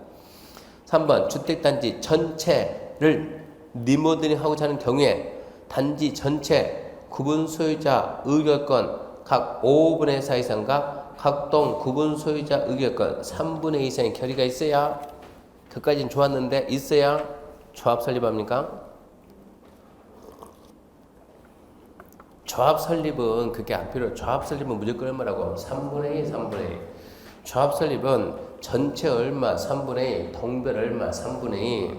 3번 주택단지 전체를 리모델링하고자 하는 경우에 단지 전체 구분 소유자 의결권 각 5분의 4 이상과 각동 구분 소유자 의결권 3분의 2 이상의 결의가 있어야 그까지는 좋았는데 있어야 조합 설립합니까? 조합 설립은 그게 안 필요해요. 조합 설립은 무조건 얼마라고? 3분의 2, 3분의 2. 조합 설립은 전체 얼마? 3분의 2. 동별 얼마? 3분의 2.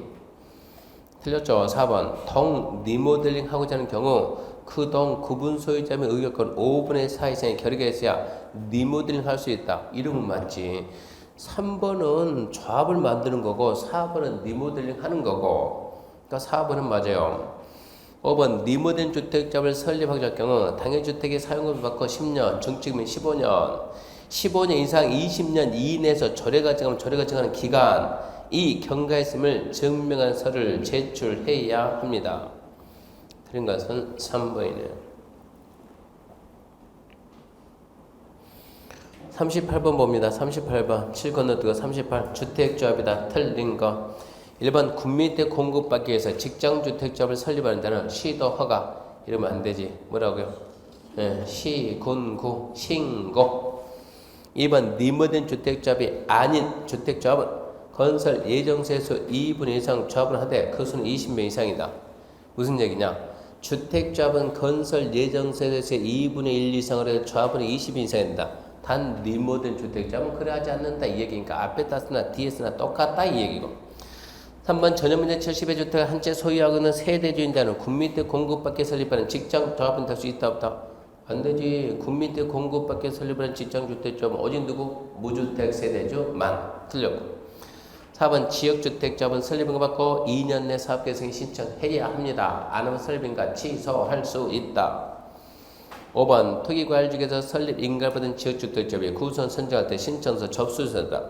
틀렸죠? 4번 동 리모델링 하고자 하는 경우 그 동 구분 소유자 및 의결권 5분의 4 이상의 결의가 있어야 리모델링 할 수 있다. 이름은 맞지. 3번은 조합을 만드는 거고 4번은 리모델링 하는 거고 그러니까 4번은 맞아요. 5번 리모델링 주택조합을 설립하고자 할 경우 당해주택의 사용권을 받고 10년 증축이면 15년 15년 이상 20년 이내에서 조례가 정하면 조례가 정하는 기간 이 경과했음을 증명한 서류를 제출해야 합니다. 틀린 것은 3번이네요. 38번 봅니다. 38번 7 건너뛰고 38 주택조합이다. 틀린 거 1번 국민주택 공급받기 위해서 직장주택조합을 설립하는 데는 시도 허가 이러면 안 되지. 뭐라고요? 시, 군, 구, 신고 2번 리모델링 주택조합이 아닌 주택조합은 건설 예정세수 2분의 1 이상 조합을 하되 그 수는 20명 이상이다. 무슨 얘기냐? 주택조합은 건설 예정세수의 2분의 1 이상으로 해서 조합은 20인 이상이 된다. 단 리모델링 주택조합은 그래 하지 않는다 이 얘기니까 앞에 따스나 뒤에 쓰나 똑같다 이 얘기고 3번 전용면적 70의 주택을 한 채 소유하고 있는 세대주인자는 국민주택 공급받기 설립하는 직장조합은 될 수 있다 없다? 안 되지. 국민주택 공급받기 설립하는 직장주택조합은 오직 누구? 무주택 세대주만. 틀렸고 4번 지역주택조합은 설립인가 받고 2년 내 사업계획 신청해야 합니다. 안 하면 설립인가 취소할 수 있다. 5번 토기과열지구에서 설립 인가를 받은 지역주택조합이 구선 선정할 때 신청서 접수서다.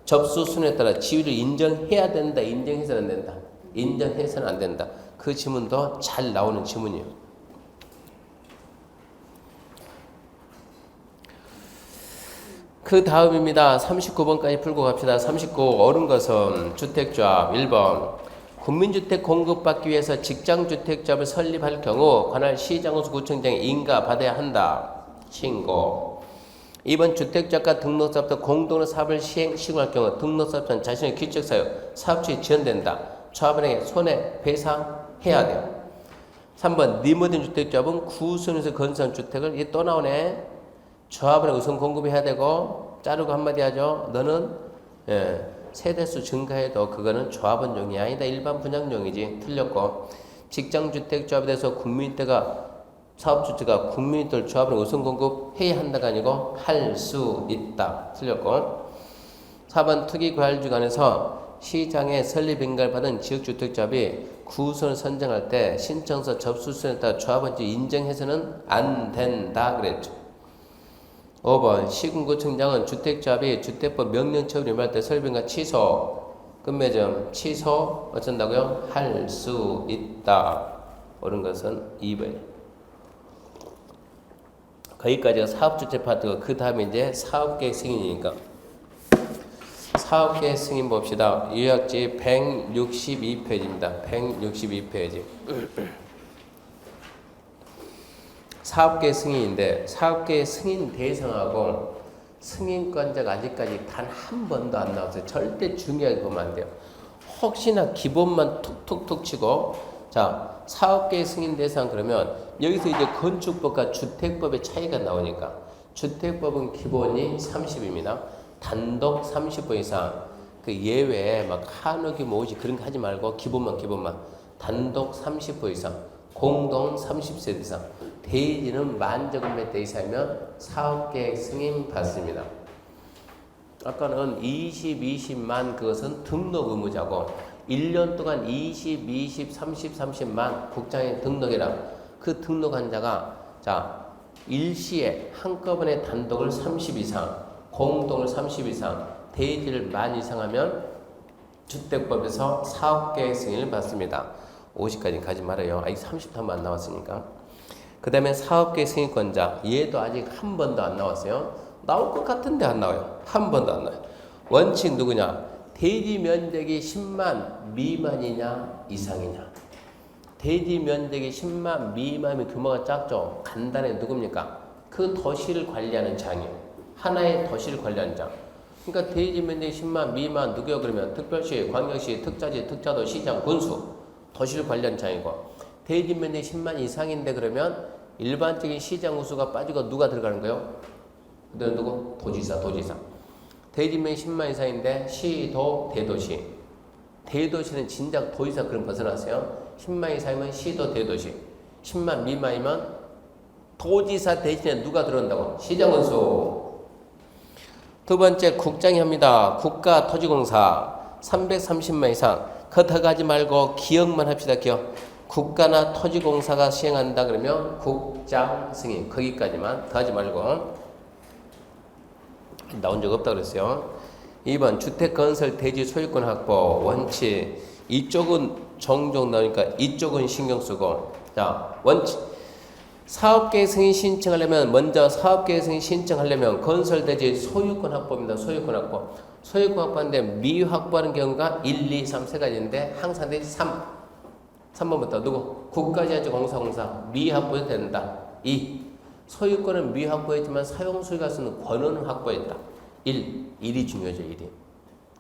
접수순에 따라 지위를 인정해야 된다. 인정해서는 안 된다. 인정해서는 안 된다. 그 지문도 잘 나오는 지문이에요. 그 다음입니다. 39번까지 풀고 갑시다. 39 옳은 것은 주택조합 1번 국민주택 공급받기 위해서 직장주택조합을 설립할 경우 관할 시장호수 구청장에 인가 받아야 한다. 신고 2번 주택조합과 등록사업자 공동으로 사업을 시행할 경우 등록사업자는 자신의 규칙사유 사업주에 지연된다. 조합원에게 손해배상해야 돼요. 3번 네 모든 주택조합은 구순에서 건설한 주택을 이게 또 나오네. 조합원의 우선 공급해야 되고 자르고 한마디 하죠. 너는 세대수 증가해도 그거는 조합원용이 아니다. 일반 분양용이지. 틀렸고 직장주택조합에 대해서 국민주택가 사업주체가 국민들 조합원의 우선 공급해야 한다가 아니고 할 수 있다. 틀렸고 4번 투기과열주간에서 시장에 설립 인가를 받은 지역주택조합이 구순을 선정할 때 신청서 접수순에 따라 조합원지 인정해서는 안 된다 그랬죠. 5번 시군구청장은 주택조합이 주택법 명령처분 위반할 때 설립인가 취소 끝맺음 취소 어쩐다고요? 할 수 있다. 옳은 것은 2번. 거기까지가 사업주체 파트고 그 다음에 이제 사업계획 승인이니까 사업계획 승인 봅시다. 요약지 162페이지입니다. 162페이지. 사업계획 승인인데 사업계획 승인 대상하고 승인권자가 아직까지 단 한 번도 안 나왔어요. 절대 중요하게 보면 안 돼요. 혹시나 기본만 툭툭툭 치고 자 사업계획 승인 대상 그러면 여기서 이제 건축법과 주택법의 차이가 나오니까 주택법은 기본이 30입니다. 단독 30호 이상 그 예외에 막 한옥이 뭐지 그런 거 하지 말고 기본만 단독 30호 이상 공동 30세 이상 대지는 만적은 몇 대 이상이면 사업계획 승인 받습니다. 아까는 20만 그것은 등록 의무자고 1년 동안 20, 30만 국장에 등록해라. 그 등록한 자가 자 일시에 한꺼번에 단독을 30 이상 공동을 30 이상 대지를 만 이상 하면 주택법에서 사업계획 승인을 받습니다. 50까지 가지 말아요. 아직 30만 안 나왔으니까. 그 다음에 사업계획 승인권자 얘도 아직 한 번도 안 나왔어요. 나올 것 같은데 안 나와요. 한 번도 안 나와요. 원칙 누구냐? 대지 면적이 10만 미만이냐 이상이냐. 대지 면적이 10만 미만이면 규모가 작죠. 간단해. 누굽니까? 그 도시를 관리하는 장이에요. 하나의 도시를 관리하는 장. 그러니까 대지 면적이 10만 미만 누구요? 그러면 특별시, 광역시, 특자지, 특자도, 시장, 군수 도시를 관리하는 장이고 대지 면적이 10만 이상인데 그러면 일반적인 시장 우수가 빠지고 누가 들어가는 거예요? 그다음 누구? 도지사. 대지 면적이 10만 이상인데 시도, 대도시. 대도시는 진작 도지사 그럼 벗어났어요. 10만 이상이면 시도, 대도시. 10만 미만이면 도지사 대신에 누가 들어온다고? 시장 운수. 두 번째 국장이 합니다. 국가토지공사 330만 이상. 그렇다고 하지 말고 기억만 합시다. 기억. 국가나 토지공사가 시행한다 그러면 국장 승인. 거기까지만 더 하지 말고. 나온 적 없다 그랬어요. 2번 주택건설 대지 소유권 확보 원칙. 이쪽은 종종 나오니까 이쪽은 신경 쓰고. 자 원칙. 사업계획 승인 신청하려면 먼저 사업계획 승인 신청하려면 건설대지 소유권 확보입니다. 소유권 확보. 소유권 확보하는데 미확보하는 경우가 1, 2, 3 세 가지인데 항상 대지 3번부터 누구? 국가자재 공사 미확보해도 된다. 2. 소유권은 미확보했지만 사용소유가 쓰는 권한은 확보했다. 1이 중요하죠. 1이.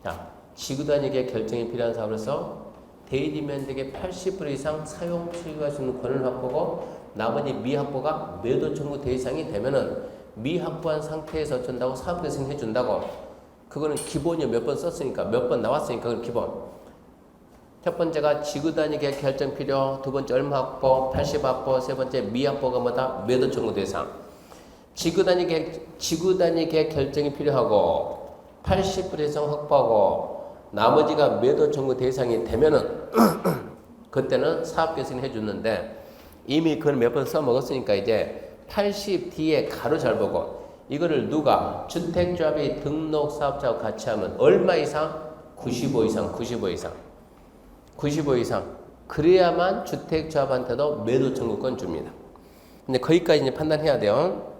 자, 지구단위계 결정이 필요한 사업으로서 대지 면적의 80% 이상 사용소유가 쓰는 권한을 확보고 나머지 미확보가 매도 청구 대상이 되면은 미확보한 상태에서 어쩐다고 사업계 승인해 준다고. 그거는 기본이 몇 번 썼으니까 몇 번 나왔으니까 그건 기본. 첫 번째가 지구단위계 결정 필요, 두 번째 얼마 확보, 80 확보, 세 번째 미확보가 뭐다? 매도 청구 대상. 지구단위계 결정이 필요하고 80% 이상 확보하고 나머지가 매도 청구 대상이 되면은 그때는 사업계 승인해 줬는데 이미 그걸 몇 번 써먹었으니까 이제 80 뒤에 가로 잘 보고 이거를 누가 주택조합이 등록 사업자와 같이 하면 얼마 이상? 95 이상 그래야만 주택조합한테도 매도 청구권 줍니다. 근데 거기까지 이제 판단해야 돼요.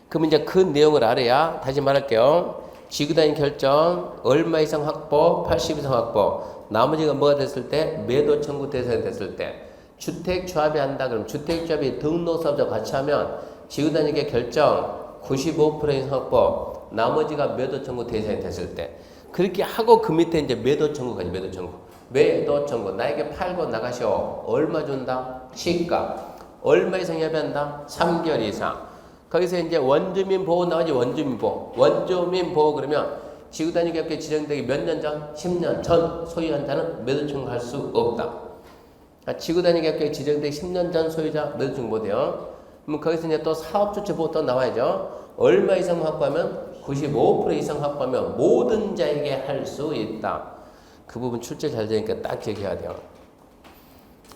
그럼 이제 그 내용을 알아야 다시 말할게요. 지구단위 결정 얼마 이상 확보 80 이상 확보 나머지가 뭐가 됐을 때 매도 청구 대상이 됐을 때 주택조합이 한다 그러면 주택조합이 등록사업자와 같이 하면 지구단위계 결정 95% 이상 확보 나머지가 매도 청구 대상이 됐을 때 그렇게 하고 그 밑에 이제 매도 청구까지 매도 청구 매도 청구. 나에게 팔고 나가시오. 얼마 준다? 시가. 얼마 이상 협의한다? 3개월 이상. 거기서 이제 원주민 보호 나오지. 원주민 보호. 원주민 보호 그러면 지구단위 계약에 지정되기 몇 년 전? 10년 전 소유한 자는 매도 청구할 수 없다. 지구단위 계약에 지정되기 10년 전 소유자 매도 청구 못해요. 그럼 거기서 이제 또 사업주체 보호 또 나와야죠. 얼마 이상 확보하면 95% 이상 확보하면 모든 자에게 할 수 있다. 그 부분 출제 잘 되니까 딱 기억해야 돼요.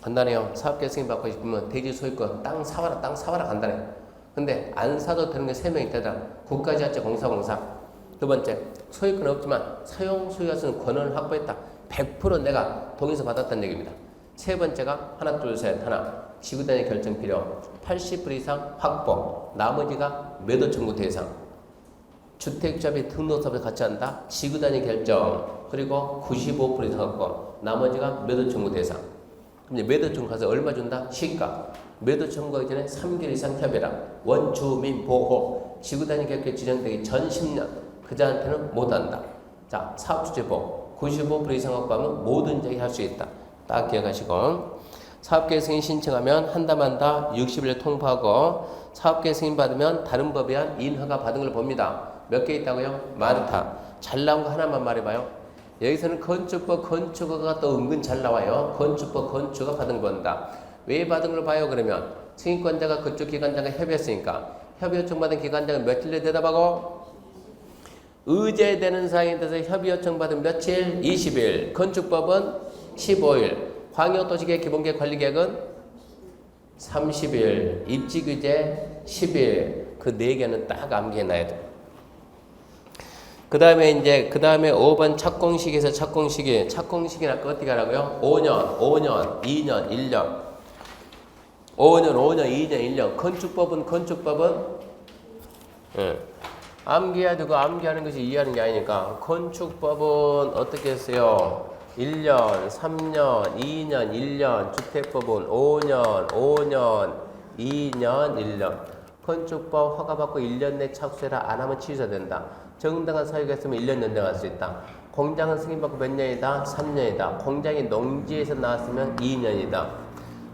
간단해요. 사업계획 승인 받고 싶으면 대지 소유권 땅 사와라 간단해. 근데 안 사도 되는 게 3명 있다더라. 국가지하체 공사공사. 두 번째, 소유권 없지만 사용 소유할 수 있는 권한을 확보했다. 100% 내가 동의서 받았다는 얘기입니다. 세 번째가 하나 둘 셋 하나 지구단위 결정 필요 80% 이상 확보. 나머지가 매도 청구 대상. 주택조합이 등록사업을 같이 한다. 지구단위 결정. 그리고 95% 이상 확보. 나머지가 매도 청구 대상. 그럼 이제 매도 청구 가서 얼마 준다? 시가. 매도 청구하기 전에 3개월 이상 협의랑. 원주민 보호. 지구단위 계획에 지정되기 전 10년. 그자한테는 못한다. 자, 사업주체보 95% 이상 확보하면 모든 자에게 할 수 있다. 딱 기억하시고. 사업계획 승인 신청하면 한다 만다 60일 통보하고 사업계획 승인 받으면 다른 법에 의한 인허가 받은 걸 봅니다. 몇 개 있다고요? 많다. 잘 나온 거 하나만 말해봐요. 여기서는 건축법 건축허가가 또 은근 잘 나와요. 건축법 건축허가 받은 걸 본다. 왜 받은 걸 봐요? 그러면 승인권자가 그쪽 기관장과 협의했으니까 협의 요청 받은 기관장은 며칠 내에 대답하고 의제되는 사항에 대해서 협의 요청 받은 며칠? 20일. 건축법은 15일. 광역도시계획 기본계획 관리계획은 30일. 입지규제 10일. 그 4개는 딱 암기해놔야 돼. 그 다음에 5번 착공시기에서 착공시기는 아까 어떻게 하라고요? 5년, 2년, 1년. 5년, 2년, 1년. 건축법은 암기해야 되고 암기하는 것이 이해하는 게 아니니까 건축법은 어떻게 했어요? 1년, 3년, 2년, 1년. 주택법은 5년, 2년, 1년. 건축법 허가받고 1년 내 착수해라. 안 하면 취소된다. 정당한 사유가 있으면 1년 연장할 수 있다. 공장은 승인받고 몇 년이다? 3년이다. 공장이 농지에서 나왔으면 2년이다.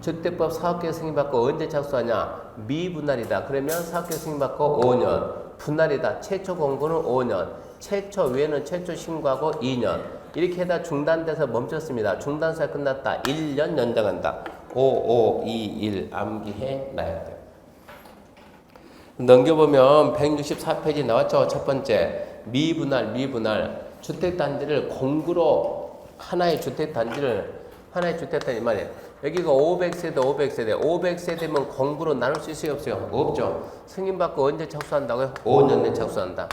주택법 사업계획 승인받고 언제 착수하냐? 미분할이다. 그러면 사업계획 승인받고 5년. 분할이다. 최초 공고는 5년. 최초 외에는 최초 신고하고 2년. 이렇게 해다 중단돼서 멈췄습니다. 중단사가 끝났다. 1년 연장한다. 5, 2, 1 암기해 놔야 돼요. 넘겨보면 164페이지 나왔죠. 첫 번째 미분할. 주택단지를 공구로 하나의 주택단지 말이에요. 여기가 500세대면 공구로 나눌 수 있어요? 없어요? 없죠. 승인받고 언제 착수한다고요? 5년 내 착수한다.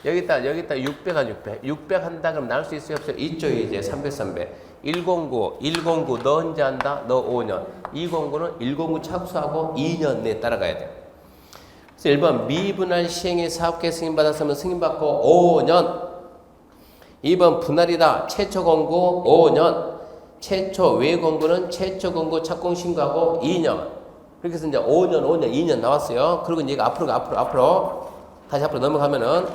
여기다 600 한다 그럼 나눌 수 있어요? 없어요? 있죠. 이제 300 109 너 언제 한다? 너 5년. 209는 109 착수하고 2년 내에 따라가야 돼요. 그래서 1번 미분할 시행의 사업계획 승인받았으면 승인받고 5년. 2번 분할이다. 최초 공고 5년. 최초 외 공고는 최초 공고 착공 신고하고 2년. 그렇게 해서 이제 5년, 2년 나왔어요. 그리고 이제 앞으로 다시 앞으로 넘어가면은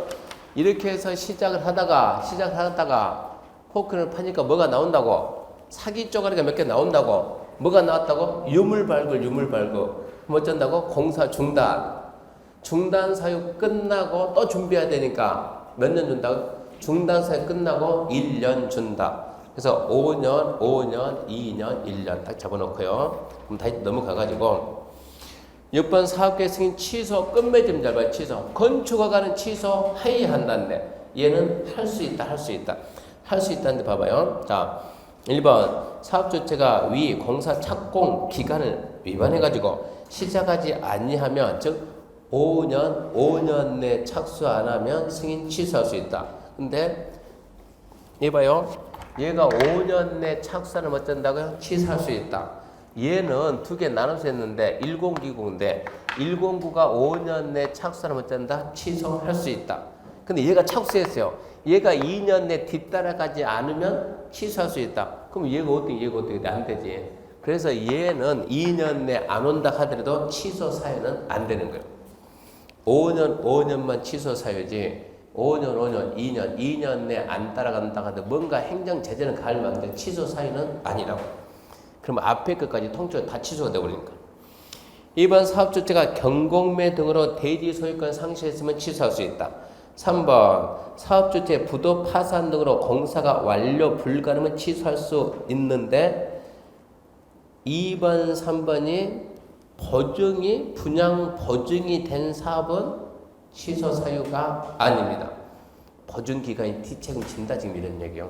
이렇게 해서 시작을 하다가 포크를 파니까 뭐가 나온다고? 사기 쪼가리가 몇 개 나온다고. 뭐가 나왔다고? 유물발굴. 그럼 어쩐다고? 공사 중단 사유 끝나고 또 준비해야 되니까 몇 년 준다고? 중단 사유 끝나고 1년 준다. 그래서 5년, 2년, 1년 딱 잡아놓고요. 그럼 다시 넘어가가지고 6번 사업계획 승인 취소 끝맺음 잘 봐요. 취소. 건축허가는 취소 하이한다는데 얘는 할 수 있다는데 봐봐요. 자, 1번 사업주체가 위 공사 착공 기간을 위반해가지고 시작하지 아니하면 즉 5년 내 착수 안 하면 승인 취소할 수 있다. 근데 이봐요. 얘가 5년 내 착수하면 어쩐다고요? 취소할 수 있다. 얘는 두 개 나눠서 했는데 1020인데 109가 5년 내 착수하면 어쩐다? 취소할 수 있다. 근데 얘가 착수했어요. 얘가 2년 내 뒤따라가지 않으면 취소할 수 있다. 그럼 얘가 어떻게 안 되지. 그래서 얘는 2년 내 안 온다 하더라도 취소 사유는 안 되는 거예요. 5년만 취소 사유지 5년, 2년 내 안 따라간다 하도 뭔가 행정 제재는 가할 만한데 취소 사유는 아니라고. 그러면 앞에 것까지 통째로 다 취소가 되어버리니까. 2번 사업주체가 경공매 등으로 대지 소유권 상실했으면 취소할 수 있다. 3번 사업주체 부도 파산 등으로 공사가 완료 불가능하면 취소할 수 있는데 2번, 3번이 분양 보증이 된 사업은 취소 사유가 아닙니다. 보증기간이 뒤책임진다 지금 이런 얘기요.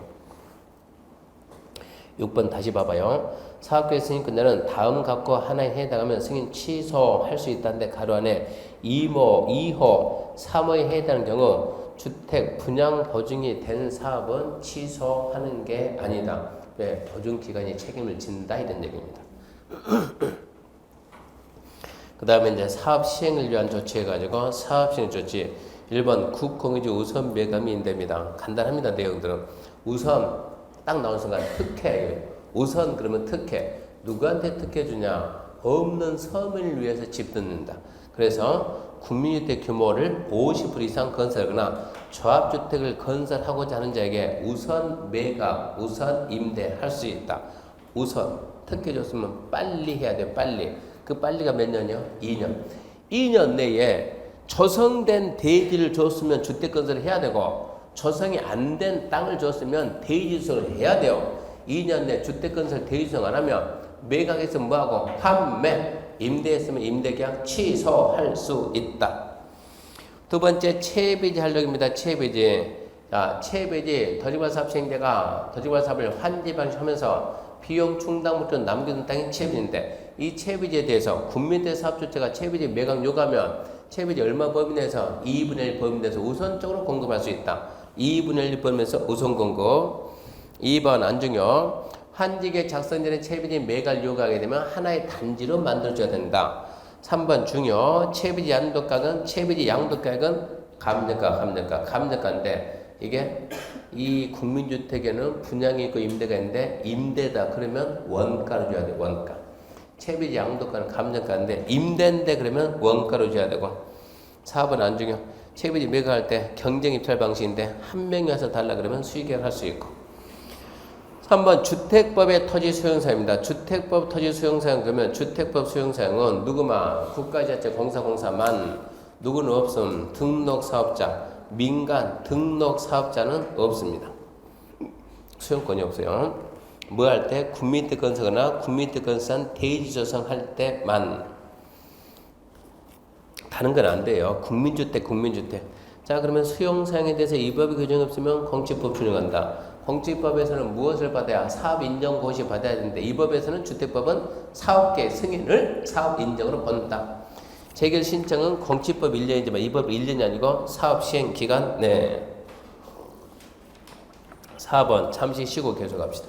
6번 다시 봐봐요. 사업계획 승인 끝내는 다음 각과 하나에 해당하면 승인 취소할 수 있다는데 가로 안에 2호, 2호, 3호에 해당하는 경우 주택 분양 보증이 된 사업은 취소하는 게 아니다. 왜? 보증기간이 책임을 진다 이런 얘기입니다. 그 다음에 이제 사업 시행을 위한 조치 해가지고 사업 시행 조치 1번 국공유지 우선 매감이 인대입니다. 간단합니다. 내용들은 우선 딱 나온 순간 특혜 우선 그러면 특혜 누구한테 특혜 주냐 없는 서민을 위해서 집 짓는다. 그래서 국민주택 규모를 50% 이상 건설하거나 조합주택을 건설하고자 하는 자에게 우선 매각 우선 임대할 수 있다. 우선 특혜 줬으면 빨리 해야 돼. 빨리. 그 빨리가 몇 년이요? 2년. 2년 내에 조성된 대지를 줬으면 주택 건설을 해야 되고 조성이 안 된 땅을 줬으면 대지 조성을 해야 돼요. 2년 내 주택 건설 대지 조성 안 하면 매각했으면 뭐하고 판매, 임대했으면 임대계약 취소할 수 있다. 두 번째 체배지 활력입니다. 체배지. 자, 체배지 더지발사업 시행자가 더지발사업을 환지 방식하면서 비용 충당부터 남겨둔 땅이 체배지인데 이 체배지에 대해서 국민대 사업주체가 체배지 매각 요구하면 체배지 얼마 범위 내에서 2분의 1 범위 내에서 우선적으로 공급할 수 있다. 2분의 1 범위 내에서 우선 공급. 2번 안중요. 환지계 작성 전에 체배지 매각 요구하게 되면 하나의 단지로 만들어줘야 된다. 3번 중요. 체배지 양도가액은 체배지 양도가액은 감정가인데 이게 이 국민주택에는 분양이 있고 임대가 있는데 임대다 그러면 원가로 줘야 돼. 원가. 체배지 양도가는 감정가인데 임대인데 그러면 원가로 줘야 되고 4번 안중요. 체배지 매각할 때 경쟁 입찰 방식인데 한 명이 와서 달라 그러면 수의계약을 할 수 있고 3번 주택법의 토지 수용사입니다. 주택법 토지 수용사용 그러면 주택법 수용사용은 누구만 국가지자체 공사만 누구는 없음 등록사업자 민간 등록사업자는 없습니다. 수용권이 없어요. 뭐 할 때? 국민주택 건설하거나 국민주택 건설한 대지 조성할 때만. 다른 건 안 돼요. 국민주택. 자, 그러면 수용사용에 대해서 이 법이 규정이 없으면 공직법 준용한다. 공직법에서는 무엇을 받아야? 사업 인정 고시 받아야 되는데 이 법에서는 주택법은 사업계 승인을 사업 인정으로 본다. 재결 신청은 공직법 1년이지만 이 법 1년이 아니고 사업 시행 기간 내. 4번 잠시 쉬고 계속합시다.